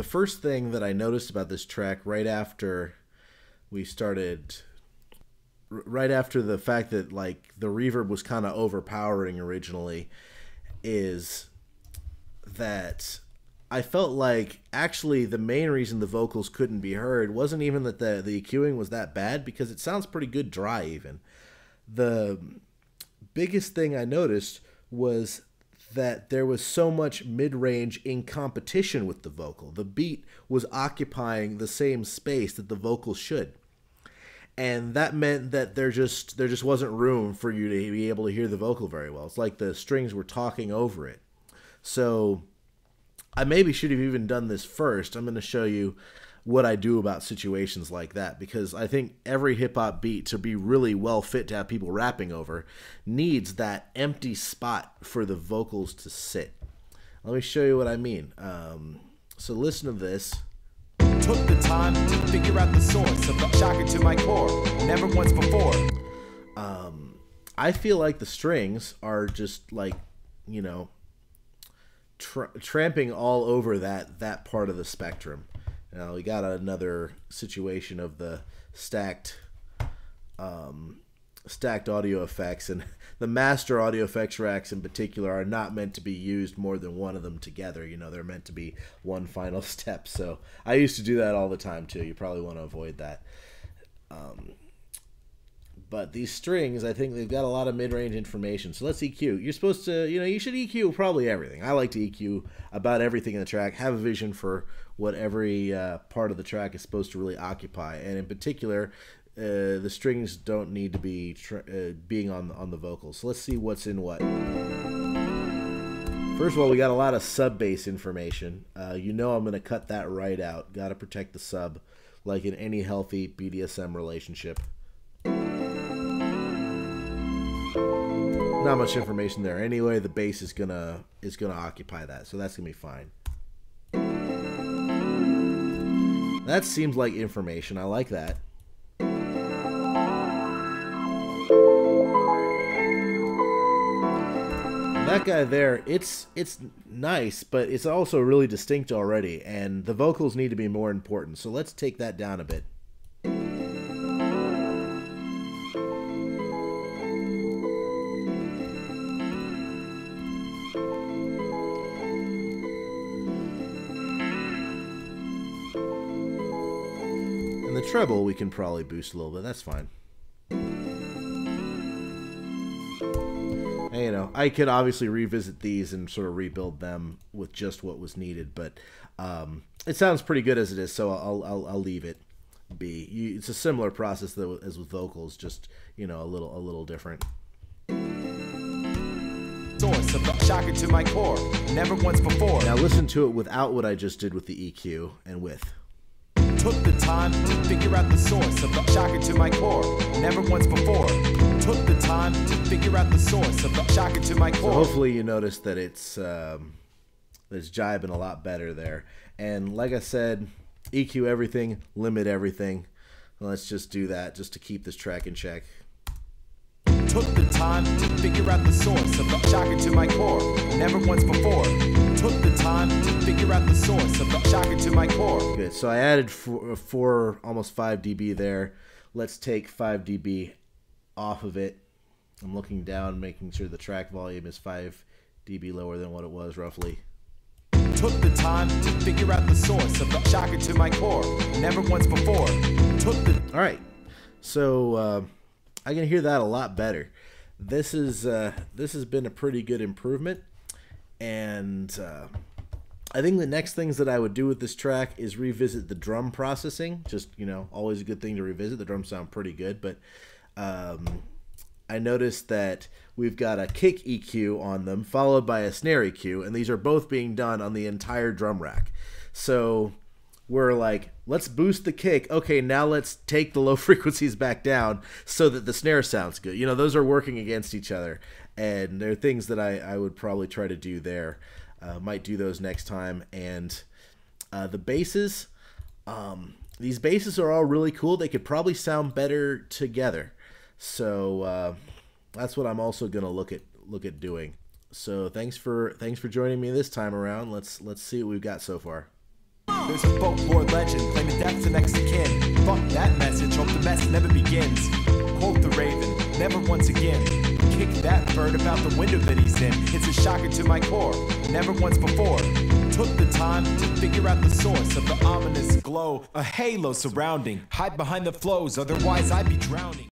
the first thing that I noticed about this track right after we started, right after the fact that like the reverb was kind of overpowering originally, is that I felt like actually the main reason the vocals couldn't be heard wasn't even that the EQing was that bad, because it sounds pretty good dry even. The biggest thing I noticed was that there was so much mid-range in competition with the vocal. The beat was occupying the same space that the vocal should. And that meant that there just wasn't room for you to be able to hear the vocal very well. It's like the strings were talking over it. So I maybe should have even done this first. I'm going to show you what I do about situations like that, because I think every hip-hop beat, to be really well fit to have people rapping over, needs that empty spot for the vocals to sit. Let me show you what I mean. So listen to this. Took the time to figure out the source of the shocking to my core, never once before. I feel like the strings are just like, you know, tramping all over that part of the spectrum. Now we got another situation of the stacked audio effects, and the master audio effects racks in particular are not meant to be used more than one of them together. You know, they're meant to be one final step. So I used to do that all the time too. You probably want to avoid that. But these strings, I think they've got a lot of mid-range information. So let's EQ. You're supposed to, you know, you should EQ probably everything. I like to EQ about everything in the track. Have a vision for what every part of the track is supposed to really occupy. And in particular, the strings don't need to be being on the vocals. So let's see what's in what. First of all, we got a lot of sub bass information. You know I'm going to cut that right out. Got to protect the sub, like in any healthy BDSM relationship. Not much information there. Anyway, the bass is gonna occupy that, so that's gonna be fine. That seems like information. I like that. That guy there, it's nice, but it's also really distinct already, and the vocals need to be more important. So let's take that down a bit. And the treble we can probably boost a little bit. That's fine. And, you know, I could obviously revisit these and sort of rebuild them with just what was needed, but it sounds pretty good as it is, so I'll leave it be. It's a similar process though as with vocals, just, you know, a little different. Source of the shocking to my core, never once before. Now listen to it without what I just did with the EQ and with. Took the time to figure out the source of the shocking to my core, never once before. Took the time to figure out the source of the shocking to my core. So hopefully you noticed that it's jiving a lot better there. And like I said, EQ everything, limit everything. Let's just do that just to keep this track in check. Took the time to figure out the source of the shocking to my core, never once before. Took the time to figure out the source of the shocking to my core. Good, so I added almost 5 dB there. Let's take 5 dB off of it. I'm looking down, making sure the track volume is 5 dB lower than what it was roughly. Took the time to figure out the source of the shocking to my core, never once before. All right, so I can hear that a lot better. This has been a pretty good improvement, and I think the next things that I would do with this track is revisit the drum processing. Just, you know, always a good thing to revisit. The drums sound pretty good, but I noticed that we've got a kick EQ on them, followed by a snare EQ, and these are both being done on the entire drum rack. So we're like, let's boost the kick. Okay, now let's take the low frequencies back down so that the snare sounds good. You know, those are working against each other, and there are things that I would probably try to do there. Might do those next time. And the basses, these basses are all really cool. They could probably sound better together. So that's what I'm also gonna look at doing. So thanks for joining me this time around. Let's see what we've got so far. There's a folklore legend claiming death to next of kin. Fuck that message, hope the mess never begins. Quote the raven, never once again. Kick that bird about the window that he's in. It's a shocker to my core, never once before. Took the time to figure out the source of the ominous glow. A halo surrounding, hide behind the flows, otherwise I'd be drowning.